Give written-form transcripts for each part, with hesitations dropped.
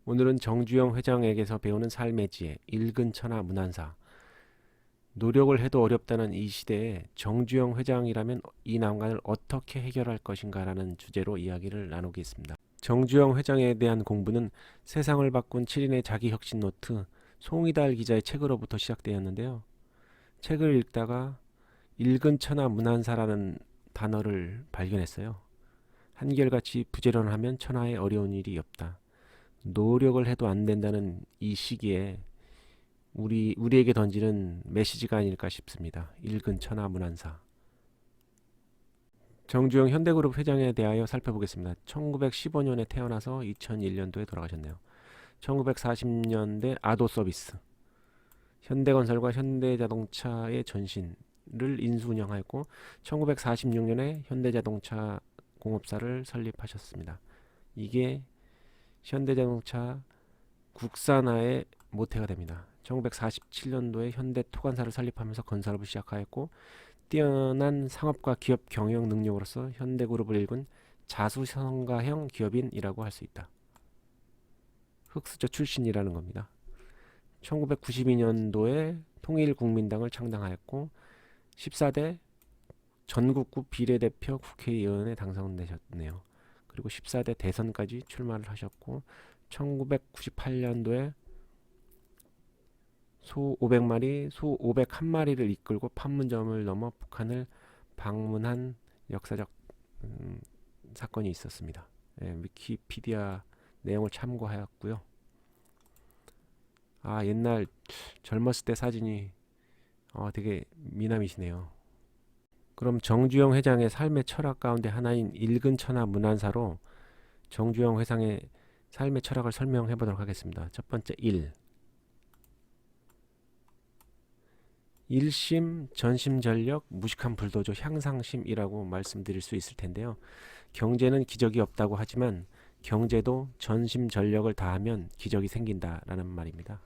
오늘은 정주영 회장에게서 배우는 삶의 지혜, 읽은 천하 문안사. 노력을 해도 어렵다는 이 시대에 정주영 회장이라면 이 난관을 어떻게 해결할 것인가라는 주제로 이야기를 나누겠습니다. 정주영 회장에 대한 공부는 세상을 바꾼 7인의 자기혁신 노트 송이달 기자의 책으로부터 시작되었는데요. 책을 읽다가 읽은 천하 문안사라는 단어를 발견했어요. 한결같이 부지런하면 천하에 어려운 일이 없다. 노력을 해도 안 된다는 이 시기에 우리에게 던지는 메시지가 아닐까 싶습니다. 읽은 천하 문안사. 정주영 현대그룹 회장에 대하여 살펴보겠습니다. 1915년에 태어나서 2001년도에 돌아가셨네요. 1940년대 아도서비스, 현대건설과 현대자동차의 전신을 인수운영하였고 1946년에 현대자동차 공업사를 설립하셨습니다. 이게 현대자동차 국산화의 모태가 됩니다. 1947년도에 현대토관사를 설립하면서 건설업을 시작하였고 뛰어난 상업과 기업 경영 능력으로서 현대그룹을 일군 자수성가형 기업인이라고 할 수 있다. 흑수저 출신이라는 겁니다. 1992년도에 통일국민당을 창당하였고 14대 전국구 비례대표 국회의원에 당선되셨네요. 그리고 14대 대선까지 출마를 하셨고 1998년도에 소 500마리, 소 501마리를 이끌고 판문점을 넘어 북한을 방문한 역사적 사건이 있었습니다. 위키피디아 내용을 참고하였고요. 옛날 젊었을 때 사진이 되게 미남이시네요. 그럼 정주영 회장의 삶의 철학 가운데 하나인 읽은 천하 문안사로 정주영 회장의 삶의 철학을 설명해 보도록 하겠습니다. 첫 번째, 일심, 전심전력, 무식한 불도저, 향상심이라고 말씀드릴 수 있을 텐데요. 경제는 기적이 없다고 하지만 경제도 전심전력을 다하면 기적이 생긴다라는 말입니다.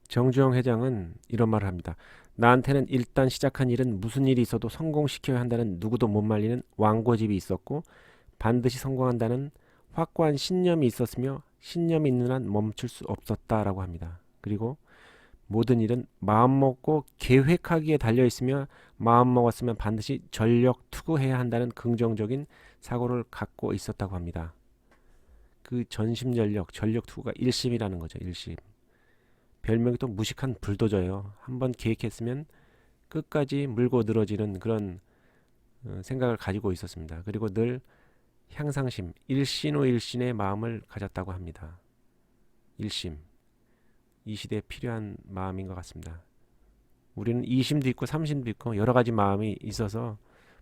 정주영 회장은 이런 말을 합니다. 나한테는 일단 시작한 일은 무슨 일이 있어도 성공시켜야 한다는 누구도 못 말리는 완고집이 있었고 반드시 성공한다는 확고한 신념이 있었으며 신념이 있는 한 멈출 수 없었다라고 합니다. 그리고 모든 일은 마음먹고 계획하기에 달려있으며 마음먹었으면 반드시 전력 투구해야 한다는 긍정적인 사고를 갖고 있었다고 합니다. 그 전심전력, 전력 투구가 일심이라는 거죠. 일심. 별명이 또 무식한 불도저예요. 한번 계획했으면 끝까지 물고 늘어지는 그런 생각을 가지고 있었습니다. 그리고 늘 향상심, 일신의 마음을 가졌다고 합니다. 일심. 이 시대에 필요한 마음인 것 같습니다. 우리는 이심도 있고 삼심도 있고 여러 가지 마음이 있어서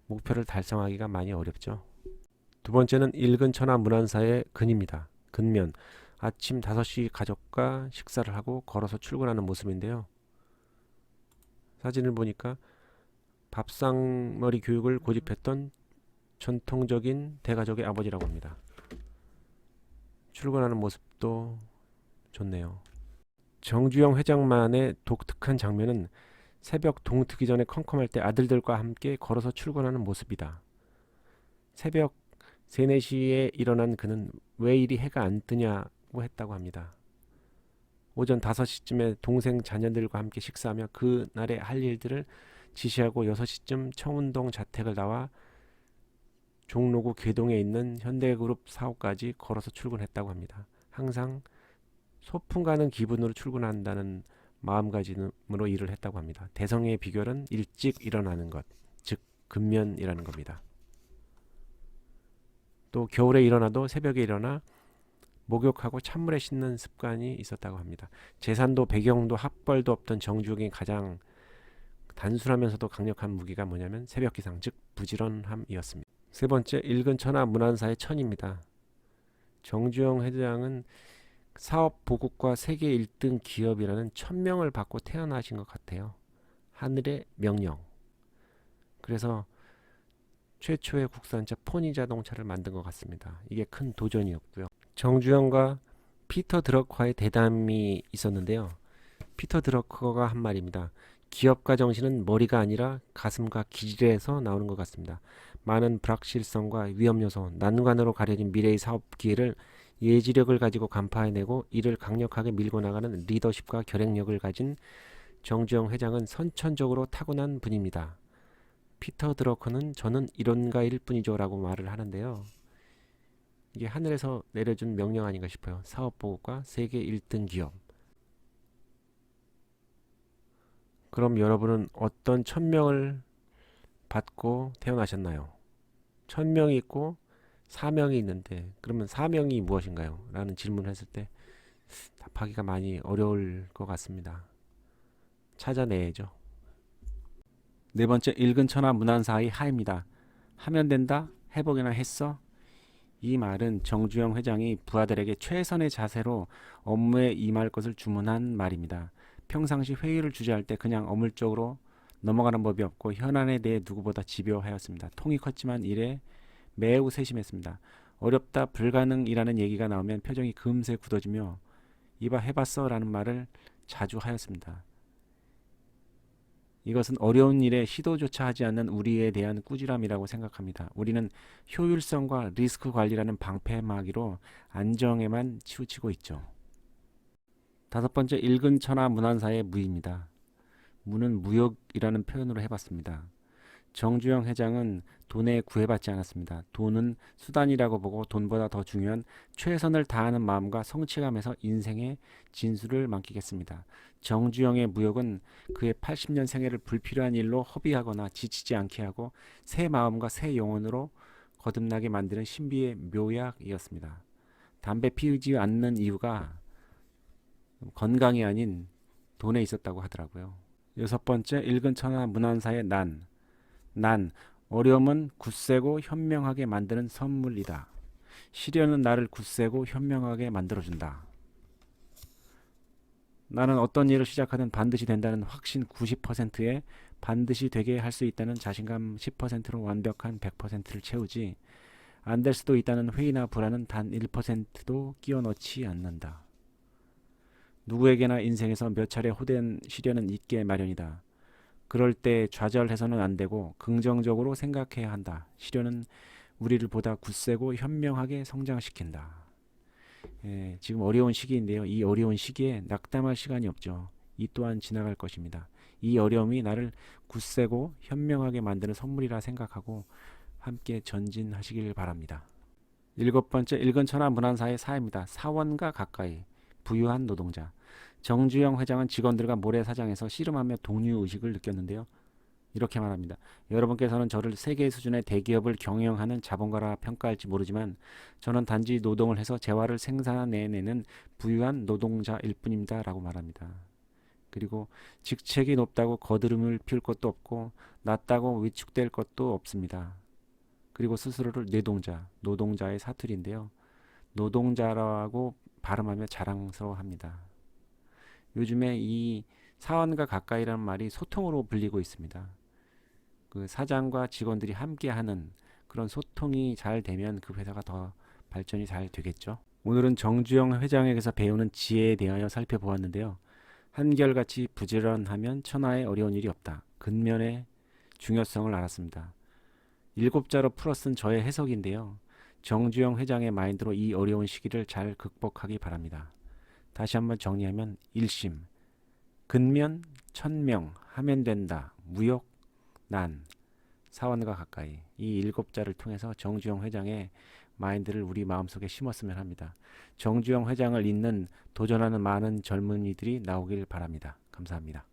목표를 달성하기가 많이 어렵죠. 두 번째는 읽은 천하 문안사의 근입니다. 근면. 아침 5시 가족과 식사를 하고 걸어서 출근하는 모습인데요. 사진을 보니까 밥상머리 교육을 고집했던 전통적인 대가족의 아버지라고 합니다. 출근하는 모습도 좋네요. 정주영 회장만의 독특한 장면은 새벽 동트기 전에 컴컴할 때 아들들과 함께 걸어서 출근하는 모습이다. 새벽 3, 4시에 일어난 그는 왜 이리 해가 안 뜨냐고 했다고 합니다. 오전 5시쯤에 동생 자녀들과 함께 식사하며 그날의 할 일들을 지시하고 6시쯤 청운동 자택을 나와 종로구 개동에 있는 현대그룹 사옥까지 걸어서 출근했다고 합니다. 항상 소풍 가는 기분으로 출근한다는 마음가짐으로 일을 했다고 합니다. 대성의 비결은 일찍 일어나는 것, 즉 근면이라는 겁니다. 또 겨울에 일어나도 새벽에 일어나 목욕하고 찬물에 씻는 습관이 있었다고 합니다. 재산도 배경도 학벌도 없던 정주영의 가장 단순하면서도 강력한 무기가 뭐냐면 새벽기상, 즉 부지런함이었습니다. 세 번째, 읽은 천하 문안사의 천입니다. 정주영 회장은 사업 보국과 세계 1등 기업이라는 천명을 받고 태어나신 것 같아요. 하늘의 명령. 그래서 최초의 국산차 포니 자동차를 만든 것 같습니다. 이게 큰 도전이었고요. 정주영과 피터 드러커의 대담이 있었는데요. 피터 드러커가 한 말입니다. 기업가 정신은 머리가 아니라 가슴과 기질에서 나오는 것 같습니다. 많은 불확실성과 위험 요소, 난관으로 가려진 미래의 사업 기회를 예지력을 가지고 간파해내고 이를 강력하게 밀고 나가는 리더십과 결행력을 가진 정주영 회장은 선천적으로 타고난 분입니다. 피터 드러커는 저는 이론가일 뿐이죠 라고 말을 하는데요. 이게 하늘에서 내려준 명령 아닌가 싶어요. 사업보고과 세계 1등 기업. 그럼 여러분은 어떤 천명을 받고 태어나셨나요? 천명이 있고 사명이 있는데 그러면 사명이 무엇인가요? 라는 질문을 했을 때 답하기가 많이 어려울 것 같습니다. 찾아내야죠. 네 번째, 읽은 천하 문안사의 하입니다. 하면 된다? 해보기나 했어? 이 말은 정주영 회장이 부하들에게 최선의 자세로 업무에 임할 것을 주문한 말입니다. 평상시 회의를 주재할 때 그냥 어물적으로 넘어가는 법이 없고 현안에 대해 누구보다 집요하였습니다. 통이 컸지만 일에 매우 세심했습니다. 어렵다, 불가능이라는 얘기가 나오면 표정이 금세 굳어지며 이봐 해봤어 라는 말을 자주 하였습니다. 이것은 어려운 일에 시도조차 하지 않는 우리에 대한 꾸지람이라고 생각합니다. 우리는 효율성과 리스크 관리라는 방패막이로 안정에만 치우치고 있죠. 다섯 번째, 읽은 천하 문안사의 무입니다. 무는 무역이라는 표현으로 해봤습니다. 정주영 회장은 돈에 구애받지 않았습니다. 돈은 수단이라고 보고 돈보다 더 중요한 최선을 다하는 마음과 성취감에서 인생의 진수를 만끽했습니다. 정주영의 무역은 그의 80년 생애를 불필요한 일로 허비하거나 지치지 않게 하고 새 마음과 새 영혼으로 거듭나게 만드는 신비의 묘약이었습니다. 담배 피우지 않는 이유가 건강이 아닌 돈에 있었다고 하더라고요. 여섯 번째, 읽은 천하 문안사의 난, 어려움은 굳세고 현명하게 만드는 선물이다. 시련은 나를 굳세고 현명하게 만들어준다. 나는 어떤 일을 시작하든 반드시 된다는 확신 90%에 반드시 되게 할 수 있다는 자신감 10%로 완벽한 100%를 채우지 안 될 수도 있다는 회의나 불안은 단 1%도 끼워 넣지 않는다. 누구에게나 인생에서 몇 차례 호된 시련은 있게 마련이다. 그럴 때 좌절해서는 안 되고 긍정적으로 생각해야 한다. 시련은 우리를 보다 굳세고 현명하게 성장시킨다. 지금 어려운 시기인데요. 이 어려운 시기에 낙담할 시간이 없죠. 이 또한 지나갈 것입니다. 이 어려움이 나를 굳세고 현명하게 만드는 선물이라 생각하고 함께 전진하시길 바랍니다. 일곱 번째, 읽은 천하 문안사의 사입니다. 사원과 가까이 부유한 노동자. 정주영 회장은 직원들과 모래사장에서 씨름하며 동료의식을 느꼈는데요. 이렇게 말합니다. 여러분께서는 저를 세계 수준의 대기업을 경영하는 자본가라 평가할지 모르지만 저는 단지 노동을 해서 재화를 생산해내는 부유한 노동자일 뿐입니다. 라고 말합니다. 그리고 직책이 높다고 거드름을 피울 것도 없고 낮다고 위축될 것도 없습니다. 그리고 스스로를 노동자의 사투리인데요. 노동자라고 발음하며 자랑스러워합니다. 요즘에 이 사원과 가까이라는 말이 소통으로 불리고 있습니다. 그 사장과 직원들이 함께하는 그런 소통이 잘 되면 그 회사가 더 발전이 잘 되겠죠. 오늘은 정주영 회장에게서 배우는 지혜에 대하여 살펴보았는데요. 한결같이 부지런하면 천하에 어려운 일이 없다. 근면의 중요성을 알았습니다. 7자로 풀어쓴 저의 해석인데요. 정주영 회장의 마인드로 이 어려운 시기를 잘 극복하기 바랍니다. 다시 한번 정리하면 일심, 근면, 천명, 하면 된다, 무역, 난, 사원과 가까이 이 7자를 통해서 정주영 회장의 마인드를 우리 마음속에 심었으면 합니다. 정주영 회장을 잇는 도전하는 많은 젊은이들이 나오길 바랍니다. 감사합니다.